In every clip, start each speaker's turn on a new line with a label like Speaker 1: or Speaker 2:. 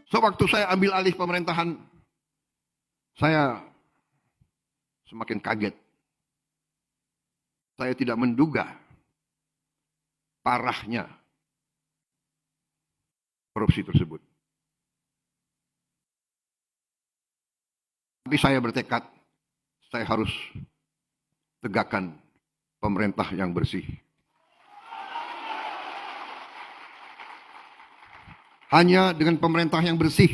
Speaker 1: Sewaktu saya ambil alih pemerintahan, saya semakin kaget. Saya tidak menduga parahnya korupsi tersebut. Tapi saya bertekad, saya harus tegakkan pemerintah yang bersih. Hanya dengan pemerintah yang bersih,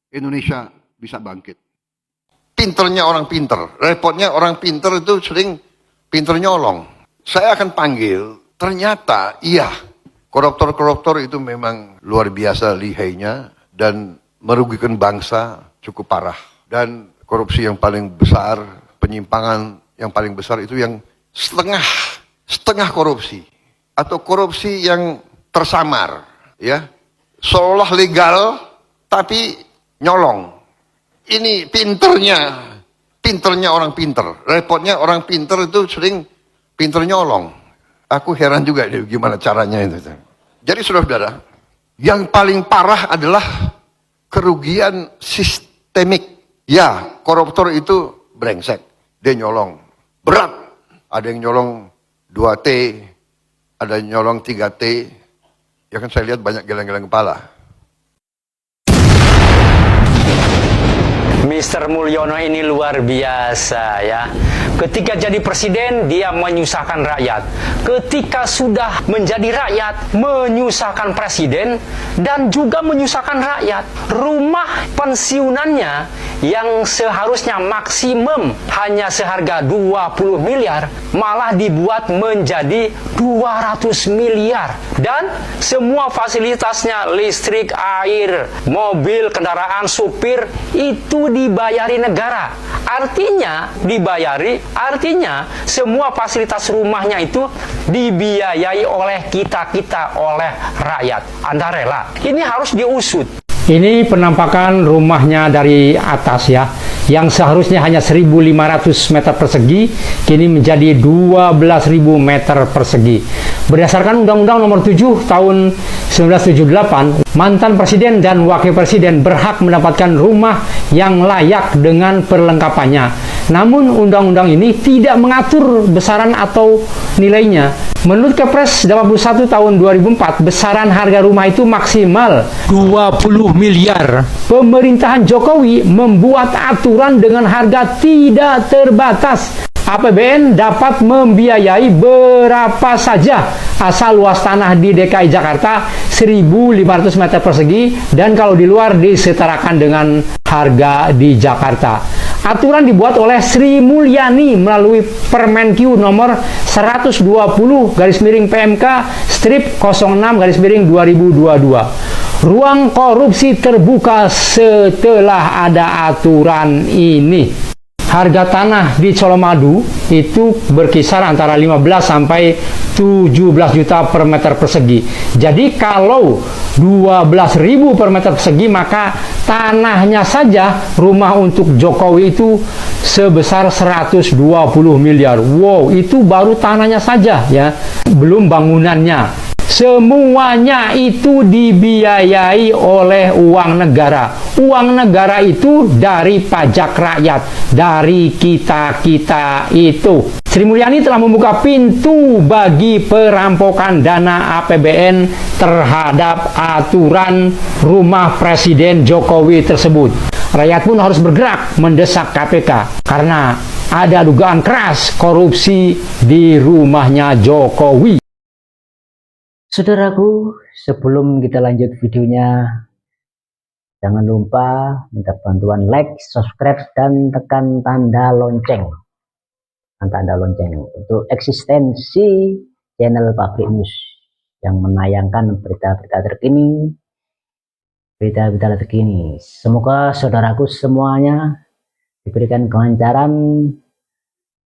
Speaker 1: Indonesia bisa bangkit. Pinternya orang pinter, repotnya orang pinter itu sering pinter nyolong. Saya akan panggil, ternyata iya, koruptor-koruptor itu memang luar biasa lihainya dan merugikan bangsa cukup parah. Dan korupsi yang paling besar, penyimpangan yang paling besar itu yang setengah korupsi. Atau korupsi yang tersamar, ya. Seolah legal, tapi nyolong. Ini pinternya orang pinter. Repotnya orang pinter itu sering pinter nyolong. Aku heran juga deh gimana caranya itu. Jadi saudara-saudara, yang paling parah adalah kerugian sistemik. Ya, koruptor itu brengsek. Dia nyolong. Berat. Ada yang nyolong 2T, ada yang nyolong 3T. Ya kan saya lihat banyak geleng-geleng kepala.
Speaker 2: Mr. Mulyono ini luar biasa ya. Ketika jadi presiden dia menyusahkan rakyat. Ketika sudah menjadi rakyat menyusahkan presiden dan juga menyusahkan rakyat. Rumah pensiunannya yang seharusnya maksimum hanya seharga 20 miliar malah dibuat menjadi 200 miliar. Dan semua fasilitasnya listrik, air, mobil, kendaraan, supir itu dibayari negara. Artinya semua fasilitas rumahnya itu dibiayai oleh kita, oleh rakyat. Anda rela? Ini harus diusut.
Speaker 3: Ini penampakan rumahnya dari atas ya, yang seharusnya hanya 1.500 meter persegi, kini menjadi 12.000 meter persegi. Berdasarkan Undang-Undang Nomor 7 Tahun 1978, mantan presiden dan wakil presiden berhak mendapatkan rumah yang layak dengan perlengkapannya. Namun undang-undang ini tidak mengatur besaran atau nilainya. Menurut Kepres 81 tahun 2004, besaran harga rumah itu maksimal 20 miliar. Pemerintahan Jokowi membuat aturan dengan harga tidak terbatas. APBN dapat membiayai berapa saja asal luas tanah di DKI Jakarta 1.500 meter persegi dan kalau di luar disetarakan dengan harga di Jakarta. Aturan dibuat oleh Sri Mulyani melalui Permenq nomor 120 /PMK strip 06/2022. Ruang korupsi terbuka setelah ada aturan ini. Harga tanah di Colomadu itu berkisar antara 15 sampai 17 juta per meter persegi. Jadi kalau 12.000 per meter persegi maka tanahnya saja rumah untuk Jokowi itu sebesar 120 miliar. Wow, itu baru tanahnya saja ya, belum bangunannya. Semuanya itu dibiayai oleh uang negara. Uang negara itu dari pajak rakyat, dari kita-kita itu. Sri Mulyani telah membuka pintu bagi perampokan dana APBN terhadap aturan rumah Presiden Jokowi tersebut. Rakyat pun harus bergerak mendesak KPK karena ada dugaan keras korupsi di rumahnya Jokowi.
Speaker 4: Saudaraku, sebelum kita lanjut videonya, jangan lupa minta bantuan like, subscribe, dan tekan tanda lonceng. Tanda lonceng untuk eksistensi channel Pabrik News yang menayangkan berita-berita terkini. Semoga saudaraku semuanya diberikan kelancaran,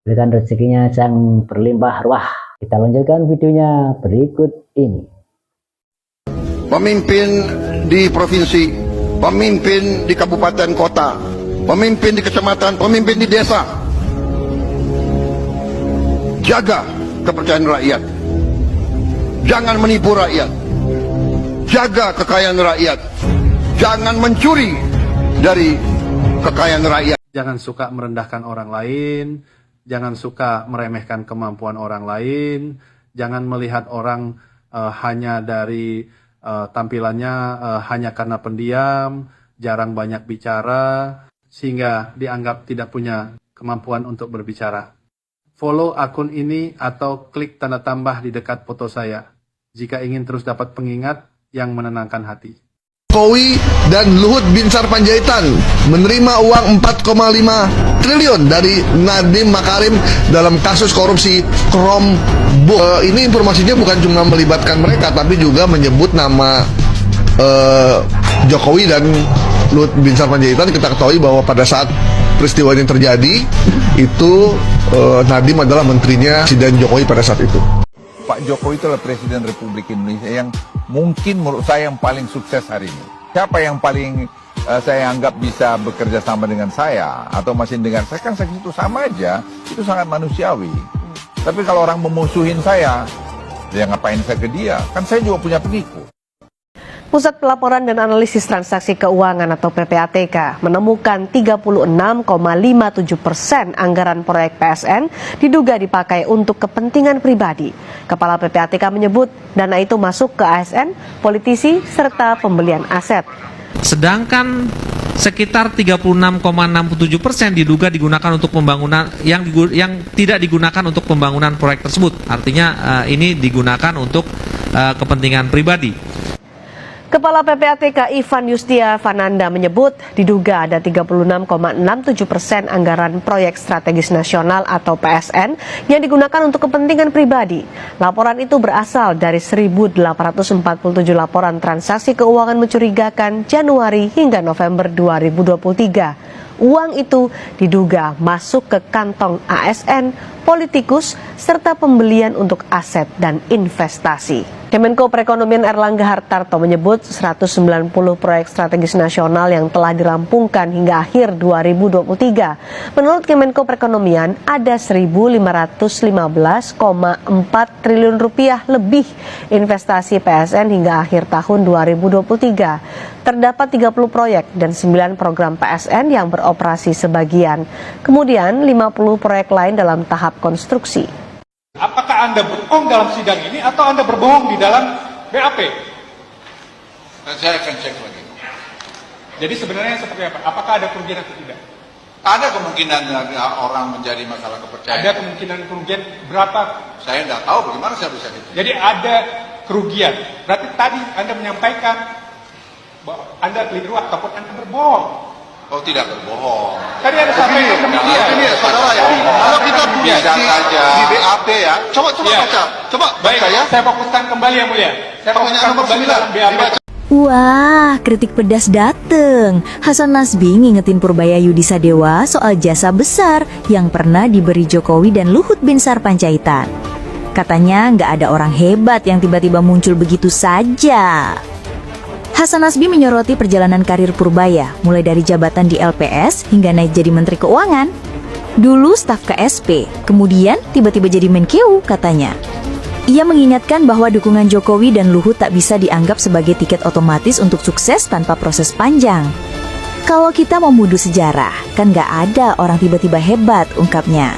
Speaker 4: diberikan rezekinya yang berlimpah ruah. Kita lanjutkan videonya berikut ini.
Speaker 1: Pemimpin di provinsi, pemimpin di kabupaten kota, pemimpin di kecamatan, pemimpin di desa. Jaga kepercayaan rakyat. Jangan menipu rakyat. Jaga kekayaan rakyat. Jangan mencuri dari kekayaan rakyat.
Speaker 5: Jangan suka merendahkan orang lain, jangan suka meremehkan kemampuan orang lain, jangan melihat orang hanya dari tampilannya hanya karena pendiam, jarang banyak bicara, sehingga dianggap tidak punya kemampuan untuk berbicara. Follow akun ini atau klik tanda tambah di dekat foto saya jika ingin terus dapat pengingat yang menenangkan hati.
Speaker 6: Jokowi dan Luhut Binsar Panjaitan menerima uang 4,5 triliun dari Nadiem Makarim dalam kasus korupsi Chromebook. Ini informasinya bukan cuma melibatkan mereka, tapi juga menyebut nama Jokowi dan Luhut Binsar Panjaitan. Kita ketahui bahwa pada saat peristiwa ini terjadi, itu Nadiem adalah menterinya Presiden Jokowi pada saat itu.
Speaker 7: Pak Jokowi itu adalah Presiden Republik Indonesia yang mungkin menurut saya yang paling sukses hari ini. Siapa yang paling saya anggap bisa bekerja sama dengan saya atau masih dengan saya, kan saya itu sama aja, itu sangat manusiawi. Tapi kalau orang memusuhin saya, ya ngapain saya ke dia? Kan saya juga punya pengikut.
Speaker 8: Pusat Pelaporan dan Analisis Transaksi Keuangan atau PPATK menemukan 36,57% anggaran proyek PSN diduga dipakai untuk kepentingan pribadi. Kepala PPATK menyebut dana itu masuk ke ASN, politisi, serta pembelian aset.
Speaker 9: Sedangkan sekitar 36,67% diduga digunakan untuk pembangunan yang tidak digunakan untuk pembangunan proyek tersebut. Artinya ini digunakan untuk kepentingan pribadi.
Speaker 8: Kepala PPATK Ivan Yustia Vananda menyebut diduga ada 36,67% anggaran proyek strategis nasional atau PSN yang digunakan untuk kepentingan pribadi. Laporan itu berasal dari 1.847 laporan transaksi keuangan mencurigakan Januari hingga November 2023. Uang itu diduga masuk ke kantong ASN, politikus, serta pembelian untuk aset dan investasi. Kemenko Perekonomian Erlangga Hartarto menyebut 190 proyek strategis nasional yang telah dirampungkan hingga akhir 2023. Menurut Kemenko Perekonomian, ada 1.515,4 triliun rupiah lebih investasi PSN hingga akhir tahun 2023. Terdapat 30 proyek dan 9 program PSN yang beroperasi sebagian. Kemudian 50 proyek lain dalam tahap konstruksi.
Speaker 10: Apakah Anda berbohong dalam sidang ini atau Anda berbohong di dalam BAP?
Speaker 7: Saya akan cek lagi.
Speaker 10: Jadi sebenarnya seperti apa? Apakah ada kerugian atau tidak?
Speaker 7: Ada kemungkinan orang menjadi masalah kepercayaan.
Speaker 10: Ada kemungkinan kerugian berapa?
Speaker 7: Saya tidak tahu bagaimana saya bisa itu.
Speaker 10: Jadi ada kerugian. Berarti tadi Anda menyampaikan bahwa Anda keliru ataupun Anda berbohong.
Speaker 7: Oh, tidak berbohong.
Speaker 10: Tadi ada sampaikan demikian.
Speaker 1: Ini ya, saudara ya. Kalau kita
Speaker 7: Bisa saja.
Speaker 1: di BAP ya, coba
Speaker 10: Ya.
Speaker 1: baca. Coba
Speaker 10: Baik,
Speaker 1: baca ya.
Speaker 10: saya fokuskan kembali yang mulia. Saya
Speaker 1: Pertanyaan
Speaker 10: fokuskan
Speaker 1: nomor
Speaker 10: kembali
Speaker 1: 9.
Speaker 10: dalam BAP.
Speaker 1: Dibaca.
Speaker 11: Wah, kritik pedas dateng. Hasan Nasbi ngingetin Purbaya Yudi Sadewa soal jasa besar yang pernah diberi Jokowi dan Luhut Binsar Panjaitan. Katanya nggak ada orang hebat yang tiba-tiba muncul begitu saja. Hasan Nasbi menyoroti perjalanan karir Purbaya, mulai dari jabatan di LPS hingga naik jadi Menteri Keuangan. Dulu staf KSP, kemudian tiba-tiba jadi Menkeu katanya. Ia mengingatkan bahwa dukungan Jokowi dan Luhut tak bisa dianggap sebagai tiket otomatis untuk sukses tanpa proses panjang. Kalau kita mau mundur sejarah, kan nggak ada orang tiba-tiba hebat, ungkapnya.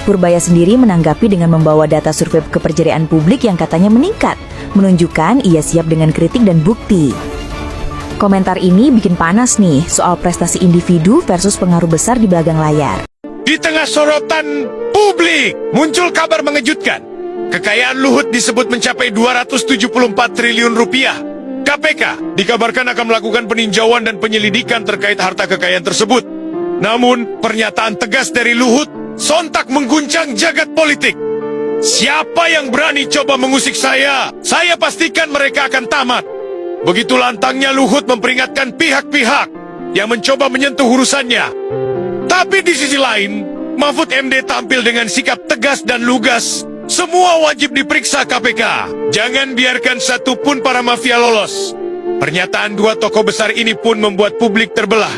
Speaker 11: Purbaya sendiri menanggapi dengan membawa data survei kepercayaan publik yang katanya meningkat, menunjukkan ia siap dengan kritik dan bukti. Komentar ini bikin panas nih soal prestasi individu versus pengaruh besar di belakang layar.
Speaker 12: Di tengah sorotan publik, muncul kabar mengejutkan. Kekayaan Luhut disebut mencapai 274 triliun rupiah. KPK dikabarkan akan melakukan peninjauan dan penyelidikan terkait harta kekayaan tersebut. Namun, pernyataan tegas dari Luhut sontak mengguncang jagat politik. Siapa yang berani coba mengusik saya pastikan mereka akan tamat. Begitu lantangnya Luhut memperingatkan pihak-pihak yang mencoba menyentuh urusannya. Tapi di sisi lain, Mahfud MD tampil dengan sikap tegas dan lugas. Semua wajib diperiksa KPK. Jangan biarkan satupun para mafia lolos. Pernyataan dua tokoh besar ini pun membuat publik terbelah.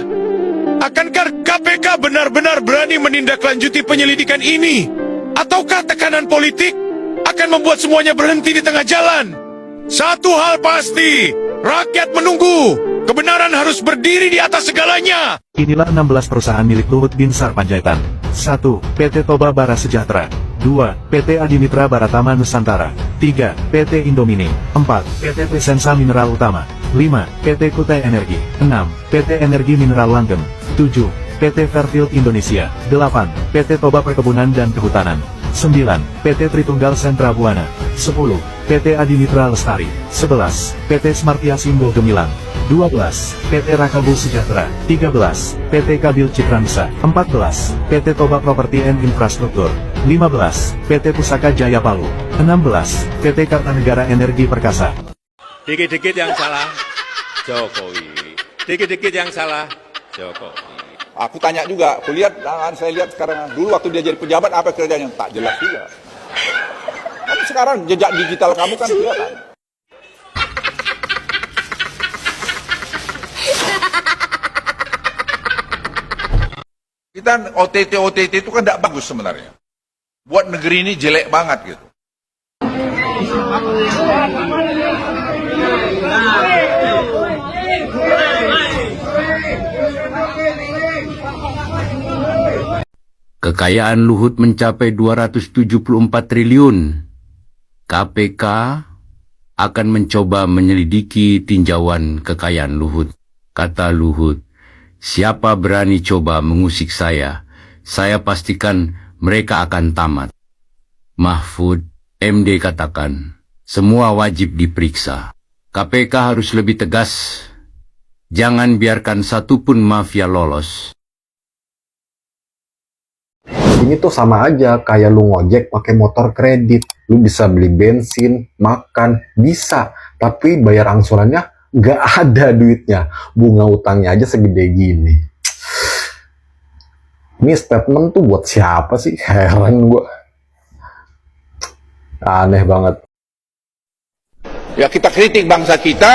Speaker 12: Akankah KPK benar-benar berani menindaklanjuti penyelidikan ini? Ataukah tekanan politik akan membuat semuanya berhenti di tengah jalan? Satu hal pasti, rakyat menunggu kebenaran. Kebenaran harus berdiri di atas segalanya.
Speaker 13: Inilah 16 perusahaan milik Luhut Binsar Panjaitan. 1. PT Toba Bara Sejahtera. 2. PT Adimitra Baratama Nusantara. 3. PT Indomini. 4. PT Presensa Mineral Utama. 5. PT Kutai Energi. 6. PT Energi Mineral Langgeng. 7. PT Fairfield Indonesia. 8. PT Toba Perkebunan dan Kehutanan. 9. PT Tritunggal Sentra Buana. 10. PT Adimitra Lestari. 11. PT Smartia Simbol Gemilang. 12. PT Rakabu Sejahtera. 13. PT Kabil Citransa. 14. PT Toba Property and Infrastruktur. 15. PT Pusaka Jaya Palu. 16. PT Kartanegara Energi Perkasa.
Speaker 12: Dikit-dikit yang salah, Jokowi. Dikit-dikit yang salah, Jokowi.
Speaker 7: Aku tanya juga, aku lihat, saya lihat sekarang, dulu waktu dia jadi pejabat apa kerjanya, tak jelas juga. Tapi sekarang jejak digital kamu kan kelihatan. Kita OTT itu kan tidak bagus sebenarnya. Buat negeri ini jelek banget gitu.
Speaker 14: Kekayaan Luhut mencapai 274 triliun. KPK akan mencoba menyelidiki tinjauan kekayaan Luhut. Kata Luhut, siapa berani coba mengusik saya pastikan mereka akan tamat. Mahfud MD katakan, semua wajib diperiksa. KPK harus lebih tegas. Jangan biarkan satupun mafia lolos.
Speaker 15: Ini tuh sama aja kayak lu ngojek pakai motor kredit. Lu bisa beli bensin, makan, bisa. Tapi bayar angsurannya nggak ada duitnya. Bunga utangnya aja segede gini. Ini statement tuh buat siapa sih? Heran gua. Aneh banget.
Speaker 7: Ya kita kritik bangsa kita,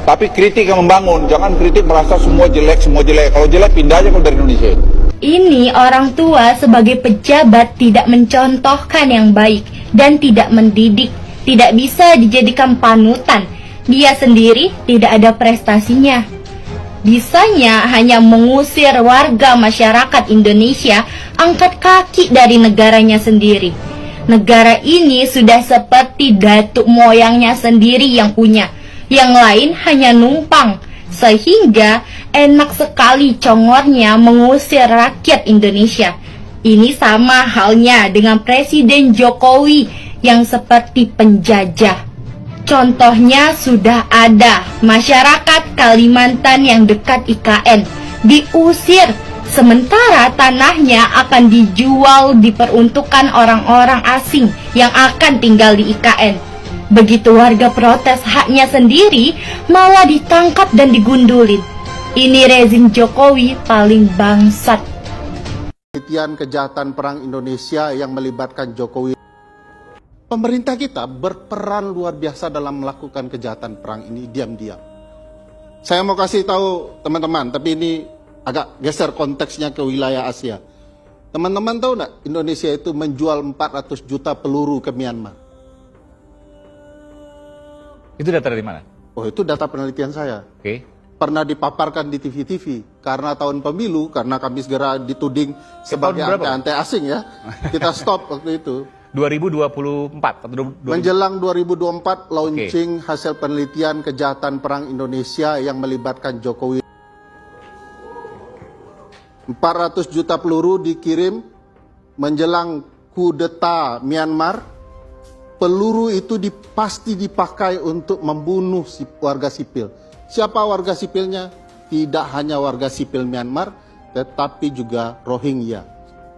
Speaker 7: tapi kritik yang membangun. Jangan kritik merasa semua jelek, semua jelek. Kalau jelek pindah aja kalau dari Indonesia itu.
Speaker 16: Ini orang tua sebagai pejabat tidak mencontohkan yang baik dan tidak mendidik, tidak bisa dijadikan panutan. Dia sendiri tidak ada prestasinya. Bisanya hanya mengusir warga masyarakat Indonesia angkat kaki dari negaranya sendiri. Negara ini sudah seperti datuk moyangnya sendiri yang punya, yang lain hanya numpang. Sehingga enak sekali congornya mengusir rakyat Indonesia. Ini sama halnya dengan Presiden Jokowi yang seperti penjajah. Contohnya sudah ada, masyarakat Kalimantan yang dekat IKN diusir, sementara tanahnya akan dijual diperuntukkan orang-orang asing yang akan tinggal di IKN. Begitu warga protes haknya sendiri, malah ditangkap dan digundulin. Ini rezim Jokowi paling bangsat.
Speaker 17: Penelitian kejahatan perang Indonesia yang melibatkan Jokowi. Pemerintah kita berperan luar biasa dalam melakukan kejahatan perang ini diam-diam. Saya mau kasih tahu teman-teman, tapi ini agak geser konteksnya ke wilayah Asia. Teman-teman tahu nggak Indonesia itu menjual 400 juta peluru ke Myanmar?
Speaker 18: Itu data dari mana?
Speaker 17: Oh, itu data penelitian saya.
Speaker 18: Oke.
Speaker 17: Pernah dipaparkan di TV-TV. Karena tahun pemilu, karena kami segera dituding sebagai anti asing ya. Kita stop waktu itu.
Speaker 18: 2024 atau
Speaker 17: Menjelang 2024 launching hasil penelitian kejahatan perang Indonesia yang melibatkan Jokowi. 400 juta peluru dikirim menjelang kudeta Myanmar. Peluru itu pasti dipakai untuk membunuh warga sipil. Siapa warga sipilnya? Tidak hanya warga sipil Myanmar, tetapi juga Rohingya.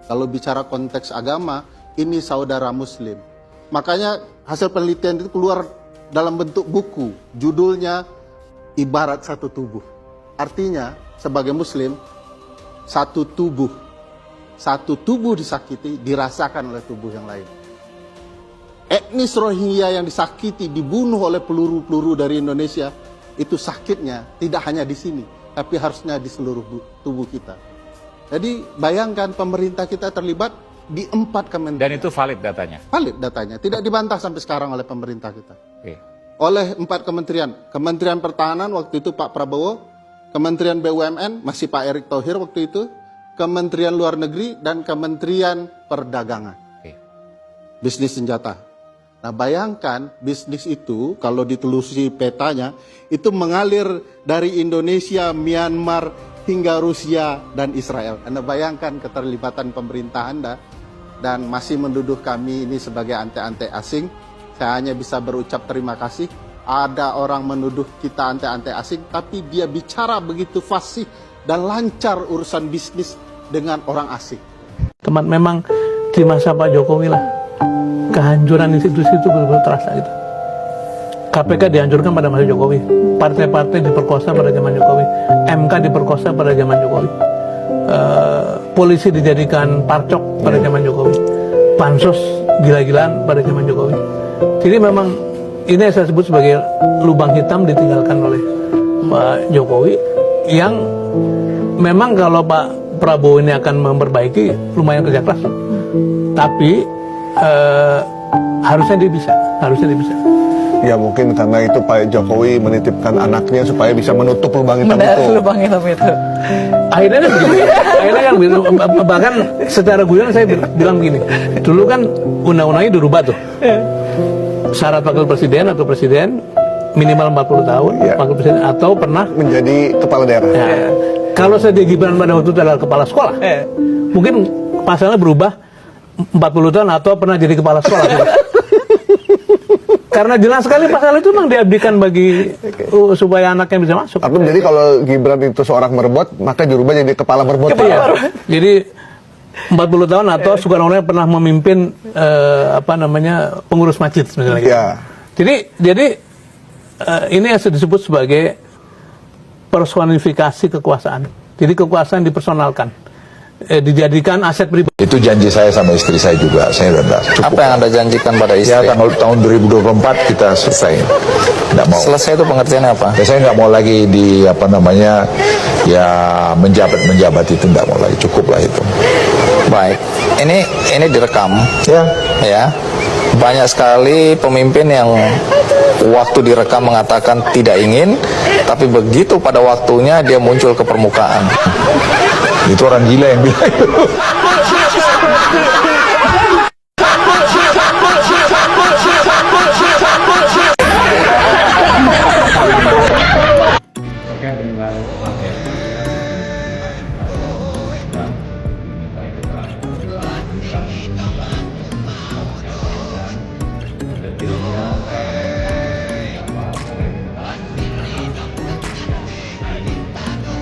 Speaker 17: Kalau bicara konteks agama, ini saudara Muslim. Makanya hasil penelitian itu keluar dalam bentuk buku. Judulnya Ibarat Satu Tubuh. Artinya, sebagai Muslim, satu tubuh disakiti, dirasakan oleh tubuh yang lain. Etnis Rohingya yang disakiti, dibunuh oleh peluru-peluru dari Indonesia, itu sakitnya tidak hanya di sini, tapi harusnya di seluruh tubuh kita. Jadi bayangkan pemerintah kita terlibat di 4 kementerian.
Speaker 18: Dan itu valid datanya?
Speaker 17: Valid datanya, tidak dibantah sampai sekarang oleh pemerintah kita.
Speaker 18: Oke.
Speaker 17: Oleh 4 kementerian. Kementerian Pertahanan waktu itu Pak Prabowo Kementerian BUMN masih Pak Erick Thohir waktu itu, Kementerian Luar Negeri, dan Kementerian Perdagangan. Bisnis senjata. Nah bayangkan bisnis itu kalau ditelusuri petanya, itu mengalir dari Indonesia, Myanmar, hingga Rusia dan Israel. Anda bayangkan keterlibatan pemerintah Anda, dan masih menduduh kami ini sebagai ante-ante asing. Saya hanya bisa berucap terima kasih. Ada orang menuduh kita ante-ante asing, tapi dia bicara begitu fasih dan lancar urusan bisnis dengan orang asing.
Speaker 19: Teman, memang di masa Pak Jokowi lah, kehancuran institusi itu benar-benar terasa gitu. KPK dihancurkan pada masa Jokowi, partai-partai diperkosa pada zaman Jokowi, MK diperkosa pada zaman Jokowi, polisi dijadikan parcok pada zaman Jokowi, pansos gila-gilaan pada zaman Jokowi. Jadi memang ini yang saya sebut sebagai lubang hitam ditinggalkan oleh Pak Jokowi, yang memang kalau Pak Prabowo ini akan memperbaiki, lumayan kerja keras, tapi harusnya dia bisa.
Speaker 6: Ya mungkin karena itu Pak Jokowi menitipkan anaknya supaya bisa menutup lubang hitam itu.
Speaker 20: Lubang hitam itu.
Speaker 19: Akhirnya kan begini. Akhirnya kan begitu. Bahkan secara guyon saya bilang begini. Dulu kan undang-undangnya dirubah tuh. Syarat wakil presiden atau presiden minimal 40 tahun, wakil presiden atau pernah
Speaker 6: menjadi kepala daerah.
Speaker 19: Ya. Kalau saya Gibran pada waktu itu adalah kepala sekolah, mungkin pasalnya berubah 40 tahun atau pernah jadi kepala sekolah. Karena jelas sekali pasal itu memang diabdikan bagi supaya anaknya bisa masuk.
Speaker 6: Tapi jadi kalau Gibran itu seorang merbot, maka dirubah jadi kepala merbot.
Speaker 19: Iya. Jadi 40 tahun atau Soekarno pernah memimpin pengurus masjid misalnya. Gitu. Jadi ini yang disebut sebagai personifikasi kekuasaan. Jadi kekuasaan dipersonalkan, dijadikan aset pribadi.
Speaker 7: Itu janji saya sama istri saya juga. Saya udah cukup.
Speaker 18: Apa yang Anda janjikan pada istri?
Speaker 7: Ya tahun 2024 kita selesai. Nggak mau.
Speaker 18: Selesai itu pengertiannya apa?
Speaker 7: Ya, saya nggak mau lagi di menjabat itu nggak mau lagi. Cukup lah itu.
Speaker 18: Baik. Ini direkam. Ya. Banyak sekali pemimpin yang waktu direkam mengatakan tidak ingin, tapi begitu pada waktunya dia muncul ke permukaan.
Speaker 7: Itu orang gila yang bilang itu.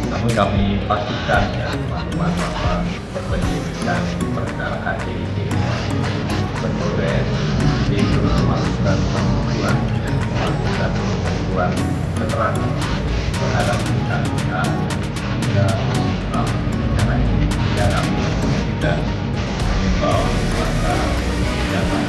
Speaker 21: Namun kami pastikan ya teman-teman penyidikan perkara HDI berproses itu melakukan pengumpulan dan melakukan pengumpulan keterangan terhadap kita hingga jangan tidak menimbau maka jangan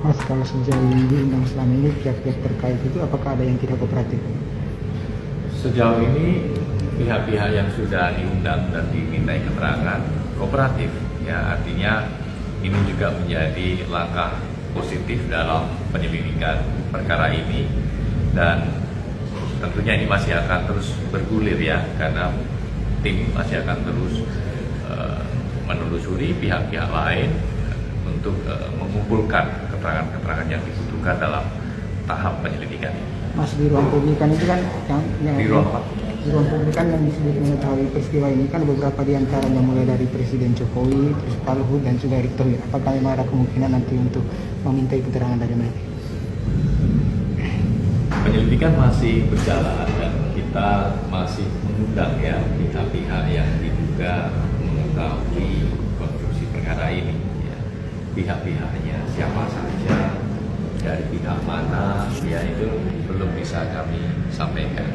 Speaker 22: Mas, kalau sejauh ini diundang selama ini pihak-pihak terkait itu apakah ada yang tidak kooperatif?
Speaker 21: Sejauh ini pihak-pihak yang sudah diundang dan dimintai keterangan kooperatif, ya artinya ini juga menjadi langkah positif dalam penyelidikan perkara ini, dan tentunya ini masih akan terus bergulir ya, karena tim masih akan terus menelusuri pihak-pihak lain untuk mengumpulkan keterangan-keterangan yang dibutuhkan dalam tahap penyelidikan ini.
Speaker 22: Mas, di ruang publikan itu kan
Speaker 21: Di ruang apa?
Speaker 22: Di ruang publikan yang disebut mengetahui peristiwa ini kan beberapa di antaranya mulai dari Presiden Jokowi, terus Pak Luhut dan juga Erick Thohir. Apakah memang ada kemungkinan nanti untuk memintai keterangan dari mereka?
Speaker 21: Penyelidikan masih berjalan dan kita masih mengundang ya pihak-pihak yang diduga mengetahui konstruksi perkara ini. Ya. Pihak-pihaknya siapa saja, dari pihak mana, ya itu belum bisa kami sampaikan.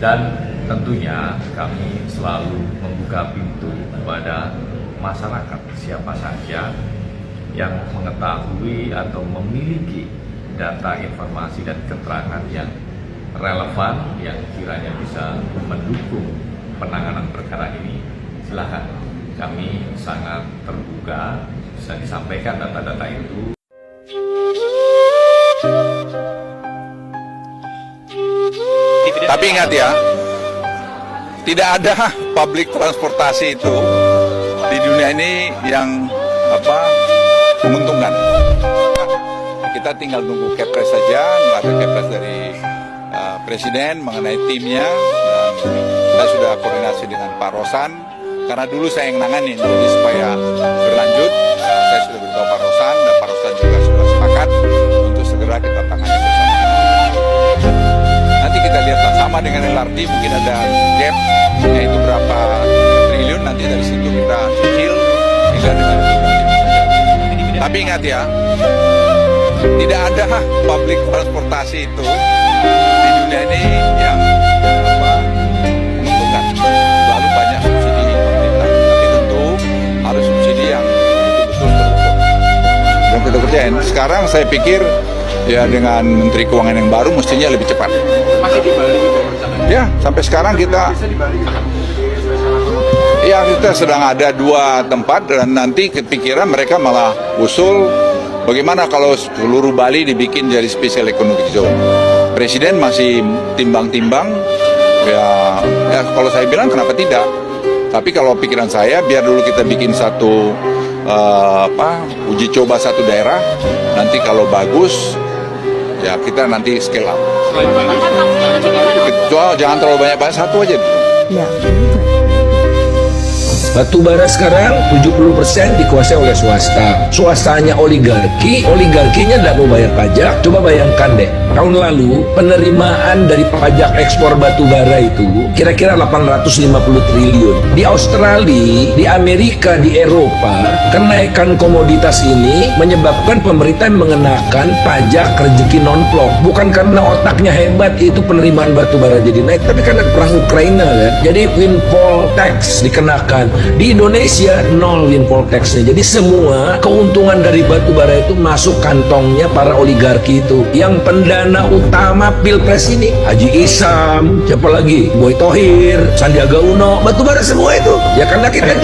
Speaker 21: Dan tentunya kami selalu membuka pintu kepada masyarakat siapa saja yang mengetahui atau memiliki data, informasi, dan keterangan yang relevan yang kiranya bisa mendukung penanganan perkara ini, silakan. Kami sangat terbuka, bisa disampaikan data-data itu.
Speaker 7: Tapi ingat ya, tidak ada public transportasi itu di dunia ini yang menguntungkan. Kita tinggal nunggu kepres saja, nggak ada kepres dari Presiden mengenai timnya, dan kita sudah koordinasi dengan Pak Rosan, karena dulu saya yang nanganin, jadi supaya berlanjut, saya sudah beritahu Pak Rosan, dan Pak Rosan juga sudah sepakat untuk segera kita tangani bersama. Nanti kita lihatlah, sama dengan LRT mungkin ada gap, yaitu berapa triliun, nanti dari situ kita cicil hingga dengan tapi ingat ya, tidak ada public transportasi itu di dunia ini yang menguntungkan. Lalu banyak subsidi pemerintah, tapi tentu harus subsidi yang betul-betul terukur. Dan kita kerjain. Sekarang saya pikir ya dengan Menteri Keuangan yang baru mestinya lebih cepat.
Speaker 10: Masih di Bali rencananya?
Speaker 7: Ya, sampai sekarang kita kita sedang ada 2 tempat, dan nanti kepikiran mereka malah usul bagaimana kalau seluruh Bali dibikin jadi special economic zone. Presiden masih timbang-timbang, ya kalau saya bilang kenapa tidak. Tapi kalau pikiran saya, biar dulu kita bikin satu uji coba satu daerah, nanti kalau bagus ya kita nanti scale up. Kecuali jangan terlalu banyak-banyak, satu aja.
Speaker 2: Ya. Batubara sekarang 70% dikuasai oleh swasta. Swastanya oligarki, oligarkinya tidak mau bayar pajak. Coba bayangkan deh, tahun lalu penerimaan dari pajak ekspor batubara itu kira-kira 850 triliun. Di Australia, di Amerika, di Eropa, kenaikan komoditas ini menyebabkan pemerintah mengenakan pajak rezeki non-plong. Bukan karena otaknya hebat itu penerimaan batubara jadi naik, tapi karena perang Ukraina kan. Jadi windfall tax dikenakan. Di Indonesia nol windfall tax-nya. Jadi semua keuntungan dari batubara itu masuk kantongnya para oligarki itu. Yang pendana utama Pilpres ini Haji Isam, siapa lagi? Boy Thohir, Sandiaga Uno, batubara semua itu. Ya karena kita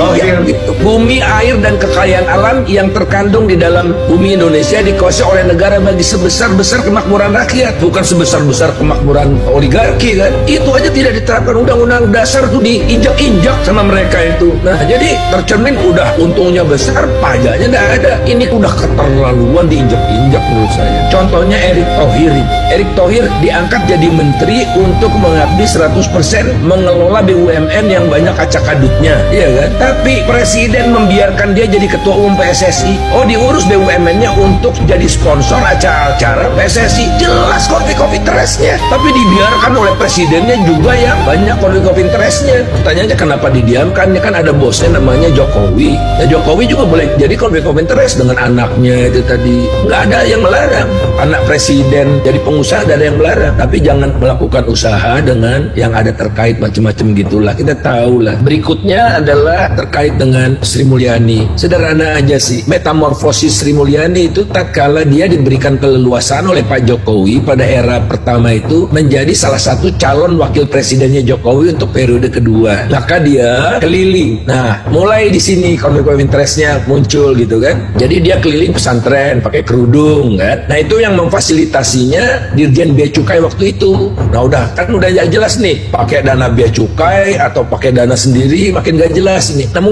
Speaker 2: gitu. Bumi, air, dan kekayaan alam yang terkandung di dalam bumi Indonesia dikuasai oleh negara bagi sebesar-besar kemakmuran rakyat, bukan sebesar-besar kemakmuran oligarki kan. Itu aja tidak diterapkan. Undang-undang dasar tuh diinjak-injak sama mereka itu. Nah, jadi tercermin udah untungnya besar, pajaknya tidak ada. Ini udah keterlaluan diinjak-injak menurut saya. Contohnya Erick Thohir. Erick Thohir diangkat jadi menteri untuk mengabdi 100% mengelola BUMN yang banyak acak-adutnya, iya kan? Tapi presiden membiarkan dia jadi ketua umum PSSI. Oh, diurus BUMN-nya untuk jadi sponsor acara-acara PSSI. Jelas konflik of interest-nya. Tapi dibiarkan oleh presidennya juga yang banyak konflik of interest-nya. Pertanyaannya kenapa didiamkan? Ini kan ada bosnya namanya Jokowi. Ya Jokowi juga boleh jadi konflik of interest dengan anaknya itu tadi. Nggak ada yang melarang. Anak presiden jadi pengusaha ada yang melarang. Tapi jangan melakukan usaha dengan yang ada terkait macam-macam gitulah. Kita tahu lah. Berikutnya adalah terkait dengan Sri Mulyani. Sederhana aja sih. Metamorfosis Sri Mulyani itu tatkala dia diberikan keleluasaan oleh Pak Jokowi pada era pertama itu menjadi salah satu calon wakil presidennya Jokowi untuk periode kedua. Maka dia keliling. Nah, mulai di sini konflik of interest-nya muncul gitu kan. Jadi dia keliling pesantren pakai kerudung kan. Nah, itu yang memfasilitasinya Dirjen Bea Cukai waktu itu. Nah, udah jelas nih, pakai dana bea cukai atau pakai dana sendiri makin gak jelas ini. Nah,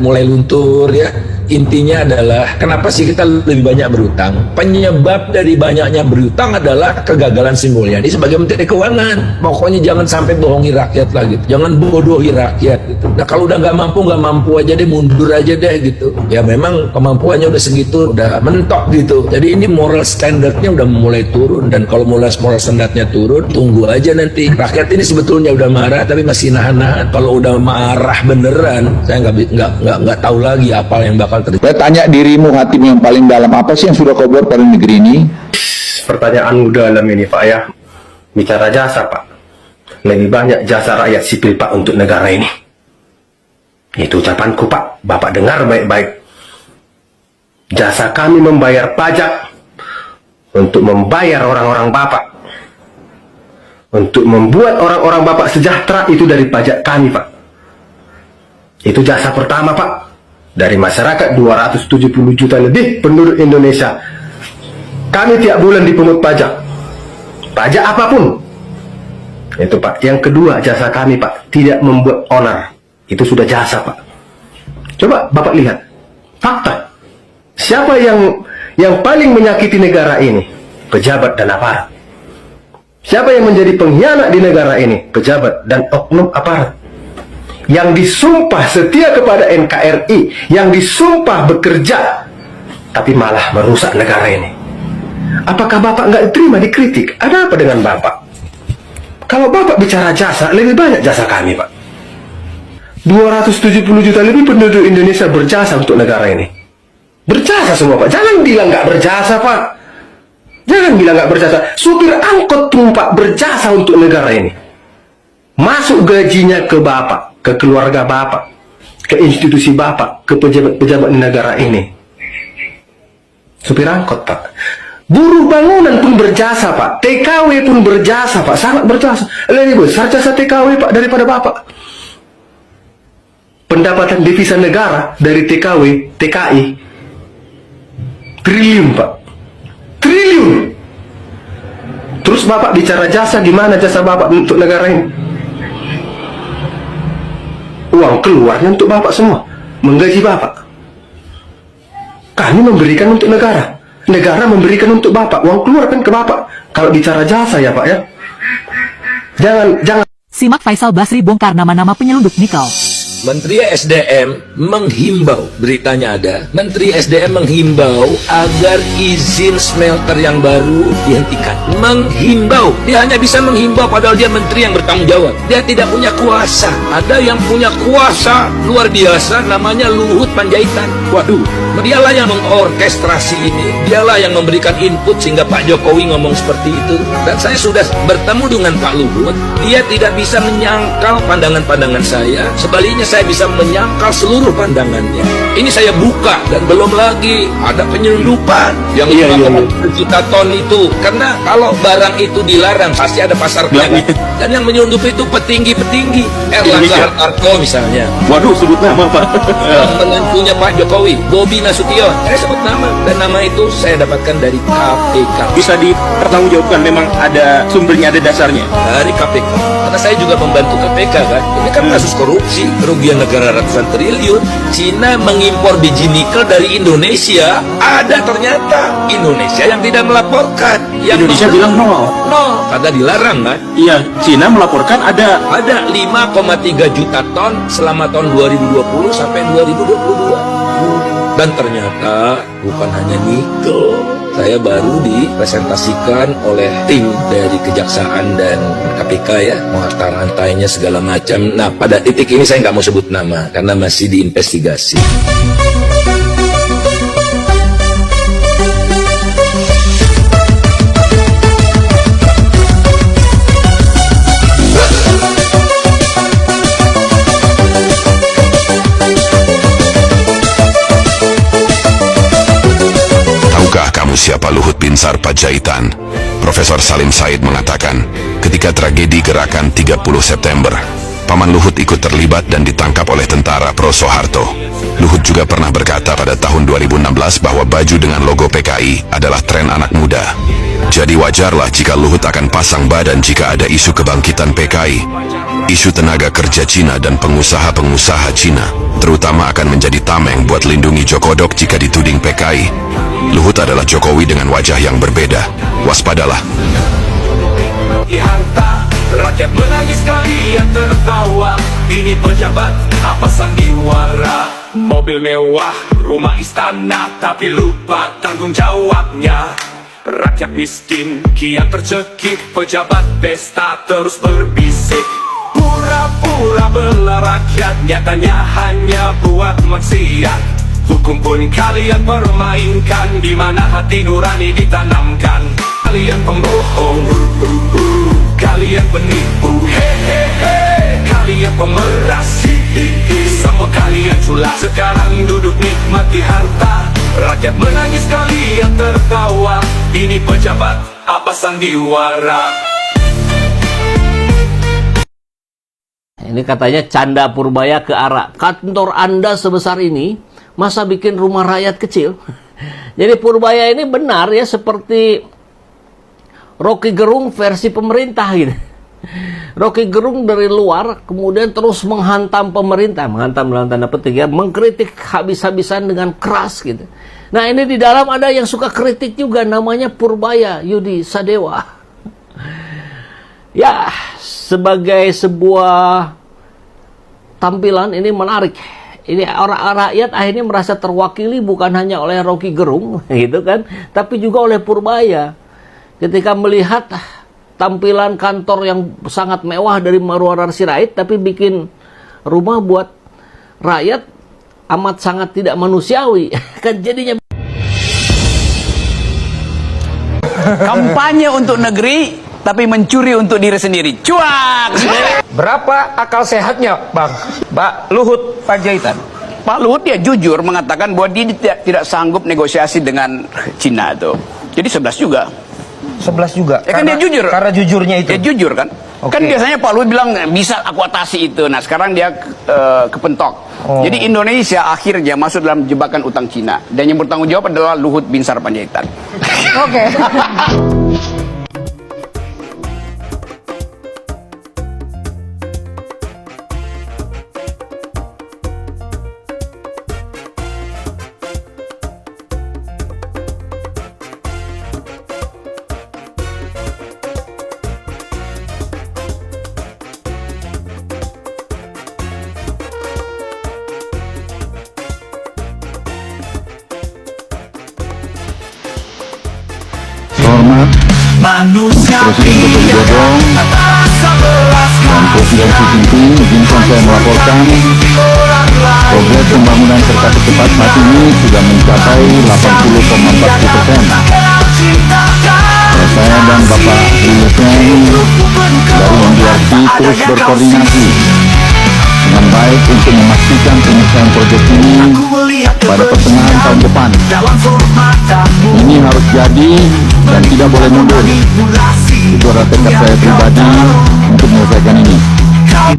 Speaker 2: mulai luntur ya. Intinya adalah kenapa sih kita lebih banyak berutang? Penyebab dari banyaknya berutang adalah kegagalan Sri Mulyani sebagai Menteri Keuangan. Pokoknya jangan sampai bohongi rakyat lah gitu. Jangan bodohi rakyat gitu. Nah, kalau udah nggak mampu aja deh, mundur aja deh gitu. Ya memang kemampuannya udah segitu, udah mentok gitu. Jadi ini moral standardnya udah mulai turun, dan kalau moral standardnya turun, tunggu aja nanti. Rakyat ini sebetulnya udah marah tapi masih nahan-nahan. Kalau udah marah beneran, saya nggak tahu lagi apa yang bakal terjadi.
Speaker 7: Saya tanya dirimu, hatimu yang paling dalam, apa sih yang sudah kau buat pada negeri ini?
Speaker 20: Pertanyaan dalam ini Pak ya, bicara jasa Pak, lebih banyak jasa rakyat sipil Pak untuk negara ini. Itu ucapanku Pak, Bapak dengar baik-baik. Jasa kami membayar pajak untuk membayar orang-orang Bapak. Untuk membuat orang-orang Bapak sejahtera itu dari pajak kami, Pak. Itu jasa pertama, Pak. Dari masyarakat 270 juta lebih penduduk Indonesia. Kami tiap bulan dipungut pajak. Pajak apapun. Itu, Pak. Yang kedua, jasa kami, Pak, tidak membuat onar. Itu sudah jasa, Pak. Coba Bapak lihat. Fakta. Siapa yang paling menyakiti negara ini? Pejabat dan aparat. Siapa yang menjadi pengkhianat di negara ini? Pejabat dan oknum aparat. Yang disumpah setia kepada NKRI, yang disumpah bekerja, tapi malah merusak negara ini. Apakah Bapak nggak terima dikritik? Ada apa dengan Bapak? Kalau Bapak bicara jasa, lebih banyak jasa kami, Pak. 270 juta lebih penduduk Indonesia berjasa untuk negara ini. Berjasa semua, Pak. Jangan bilang nggak berjasa, Pak. Jangan bilang nggak berjasa. Supir angkot tumpak berjasa untuk negara ini. Masuk gajinya ke Bapak, ke keluarga Bapak, ke institusi Bapak, ke pejabat-pejabat negara ini. Supir angkot, Pak. Buruh bangunan pun berjasa, Pak. TKW pun berjasa, Pak. Sangat berjasa. Lebih besar jasa TKW, Pak, daripada Bapak. Pendapatan devisa negara dari TKW, TKI, triliun, Pak. Triliun. Terus Bapak bicara jasa, gimana jasa Bapak untuk negara ini? Uang keluarnya untuk Bapak semua, menggaji Bapak. Kami memberikan untuk negara, negara memberikan untuk Bapak. Uang keluar kan ke Bapak. Kalau bicara jasa ya, Pak, ya. Jangan.
Speaker 3: Simak Faisal Basri bongkar nama-nama penyelundup nikel.
Speaker 2: Menteri SDM menghimbau, beritanya ada, Menteri SDM menghimbau agar izin smelter yang baru dihentikan. Menghimbau, dia hanya bisa menghimbau padahal dia menteri yang bertanggung jawab. Dia tidak punya kuasa. Ada yang punya kuasa luar biasa, namanya Luhut Panjaitan. Waduh, dialah yang mengorkestrasi ini. Dialah yang memberikan input sehingga Pak Jokowi ngomong seperti itu. Dan saya sudah bertemu dengan Pak Luhut. Dia tidak bisa menyangkal pandangan-pandangan saya. Sebaliknya saya bisa menyangkal seluruh pandangannya. Ini saya buka dan belum lagi ada penyelundupan yang 5,1 juta ton itu. Karena kalau barang itu dilarang pasti ada pasarnya. Dan yang menyelundup itu petinggi-petinggi. Erlangga Hartarto misalnya.
Speaker 20: Waduh, sebut nama, Pak.
Speaker 2: Menantunya Pak Jokowi, Bobi Nasution. Saya sebut nama, dan nama itu saya dapatkan dari KPK.
Speaker 20: Bisa dipertanggungjawabkan, memang ada sumbernya, ada dasarnya.
Speaker 2: Dari KPK. Karena saya juga membantu KPK kan. Ini kan kasus korupsi, kerugian negara ratusan triliun. Cina mengimpor biji nikel dari Indonesia. Ada ternyata Indonesia yang tidak melaporkan. Yang
Speaker 20: Indonesia bilang nol.
Speaker 2: Nol, karena dilarang kan.
Speaker 20: Iya, Cina melaporkan ada
Speaker 2: 5,3 juta ton selama tahun 2020 sampai 2022. Dan ternyata bukan hanya nikel. Saya baru dipresentasikan oleh tim dari Kejaksaan dan KPK ya, mengharta-rantainya segala macam. Nah, pada titik ini saya nggak mau sebut nama karena masih diinvestigasi.
Speaker 4: Siapa Luhut Binsar Panjaitan? Profesor Salim Said mengatakan, ketika tragedi gerakan 30 September, Paman Luhut ikut terlibat dan ditangkap oleh tentara pro Soeharto. Luhut juga pernah berkata pada tahun 2016 bahwa baju dengan logo PKI adalah tren anak muda. Jadi wajarlah jika Luhut akan pasang badan jika ada isu kebangkitan PKI. Isu tenaga kerja Cina dan pengusaha-pengusaha Cina terutama akan menjadi tameng buat lindungi Jokodok jika dituding PKI. Luhut adalah Jokowi dengan wajah yang berbeda. Waspadalah.
Speaker 23: Rakyat menangis kalian tertawa. Ini pejabat apa sandiwara? Mobil mewah, rumah istana, tapi lupa tanggung jawabnya. Rakyat miskin kian tercekik, pejabat pesta terus berbisik. Pura-pura bela rakyat, nyatanya hanya buat maksiat. Hukum pun kalian permainkan, di mana hati nurani ditanamkan. Kalian pembohong, kalian penipu, hehehe, kalian pemeras, semua kalian culak. Sekarang duduk nikmati harta, rakyat menangis kalian tertawa. Ini pejabat apa sandiwara?
Speaker 5: Ini katanya Canda Purbaya ke arah kantor Anda sebesar ini, masa bikin rumah rakyat kecil? Jadi Purbaya ini benar ya seperti Rocky Gerung versi pemerintah gitu. Rocky Gerung dari luar kemudian terus menghantam pemerintah, menghantam dalam tanda petik ya, mengkritik habis-habisan dengan keras gitu. Nah ini di dalam ada yang suka kritik juga, namanya Purbaya Yudi Sadewa. Ya, sebagai sebuah tampilan ini menarik. Ini orang rakyat akhirnya merasa terwakili bukan hanya oleh Rocky Gerung gitu kan, tapi juga oleh Purbaya. Ketika melihat tampilan kantor yang sangat mewah dari Marwar Sirait, tapi bikin rumah buat rakyat amat sangat tidak manusiawi. Kan jadinya
Speaker 8: kampanye untuk negeri tapi mencuri untuk diri sendiri. Cuak. Berapa akal sehatnya, Bang? Pak Luhut Panjaitan. Pak Luhut dia jujur mengatakan bahwa dia tidak sanggup negosiasi dengan Cina itu. Jadi 11 juga.
Speaker 20: 11 juga.
Speaker 8: Ya kan dia jujur.
Speaker 20: Karena jujurnya itu.
Speaker 8: Dia jujur kan.
Speaker 20: Oke.
Speaker 8: Kan biasanya Pak Luhut bilang bisa aku atasi itu. Nah sekarang dia kepentok. Jadi Indonesia akhirnya masuk dalam jebakan utang Cina. Dan yang bertanggung jawab adalah Luhut Binsar Panjaitan.
Speaker 9: Oke.
Speaker 24: Hormat Presiden Joko Widodo dan Presiden Xi Jinping, izinkan saya melaporkan progres pembangunan kereta cepat saat ini sudah mencapai 80,40%. Saya dan Bapak Presiden dari MDRC terus berkoordinasi dengan baik untuk memastikan penyelesaian proyek ini pada pertengahan tahun depan. Ini harus jadi dan tidak boleh mundur. Itu adalah tekad saya pribadi untuk menyelesaikan ini.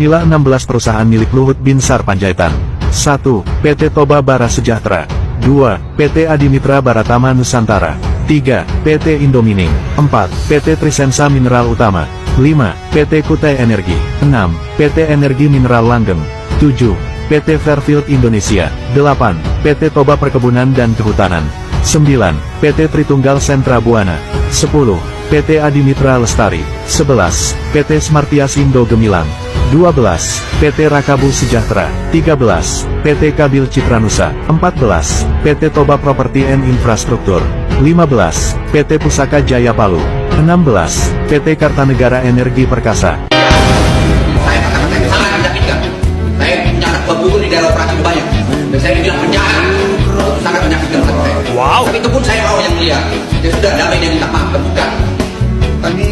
Speaker 13: Inilah 16 perusahaan milik Luhut Binsar Panjaitan. 1. PT Toba Bara Sejahtera. 2. PT Adimitra Baratama Nusantara. 3. PT Indomining. 4. PT Trisensa Mineral Utama. 5. PT Kutai Energi. 6. PT Energi Mineral Langgeng. 7. PT Fairfield Indonesia. 8. PT Toba Perkebunan dan Kehutanan. 9. PT Tritunggal Sentra Buana. 10. PT Adimitra Lestari. 11. PT Smartias Indo Gemilang. 12. PT Rakabu Sejahtera. 13. PT Kabil Citranusa. 14. PT Toba Property and Infrastruktur. 15. PT Pusaka Jaya Palu. 16. PT Kartanegara Energi Perkasa.
Speaker 25: Saya punya anak berguru di daerah operasi banyak. Dan saya bilang penjara sangat menyakitkan hati saya. Wow. Tapi itu pun saya mau yang mulia. Ya sudah, damai dia minta maaf, terbuka.
Speaker 6: Kami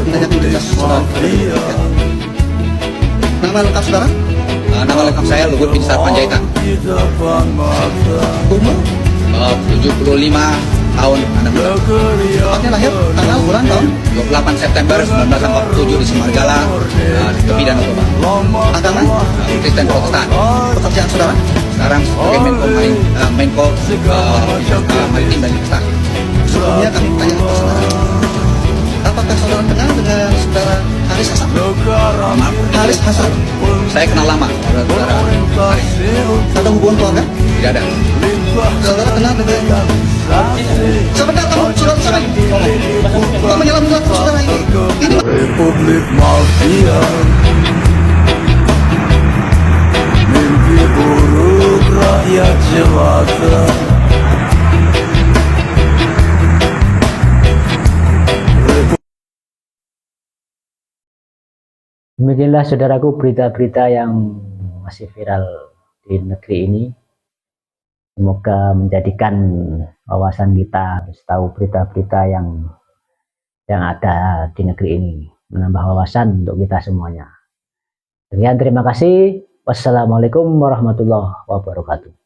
Speaker 6: menanyakan identitas saudara. Nama lengkap saudara?
Speaker 25: Nama lengkap saya Luhut Binsar Panjaitan.
Speaker 6: Umur?
Speaker 25: 75 tahun.
Speaker 6: Tepatnya lahir tanggal bulan tahun?
Speaker 25: 28 September 1947 di Semargala, di Kebidan Toba.
Speaker 6: Agama?
Speaker 25: Kristen Protestan.
Speaker 6: Pekerjaan saudara?
Speaker 25: Sekarang sebagai Menko Maritim dan Investasi.
Speaker 6: Sebelumnya kami tanya ke saudara. Apakah saudara kenal dengan saudara Haris Hasan? Haris Hasan?
Speaker 25: Saya kenal lama, saudara Haris.
Speaker 6: Ada hubungan keluarga?
Speaker 25: Tidak ada.
Speaker 6: Saudara kenal dengan... Sebentar, kamu saudara sampai. Kamu menyelamatkan saudara ini.
Speaker 23: Republik Mafia, mimpi buruk rakyat jelata.
Speaker 26: Demikianlah saudaraku berita-berita yang masih viral di negeri ini. Semoga menjadikan wawasan kita tahu berita-berita yang ada di negeri ini, menambah wawasan untuk kita semuanya. Demikian, terima kasih. Wassalamualaikum warahmatullahi wabarakatuh.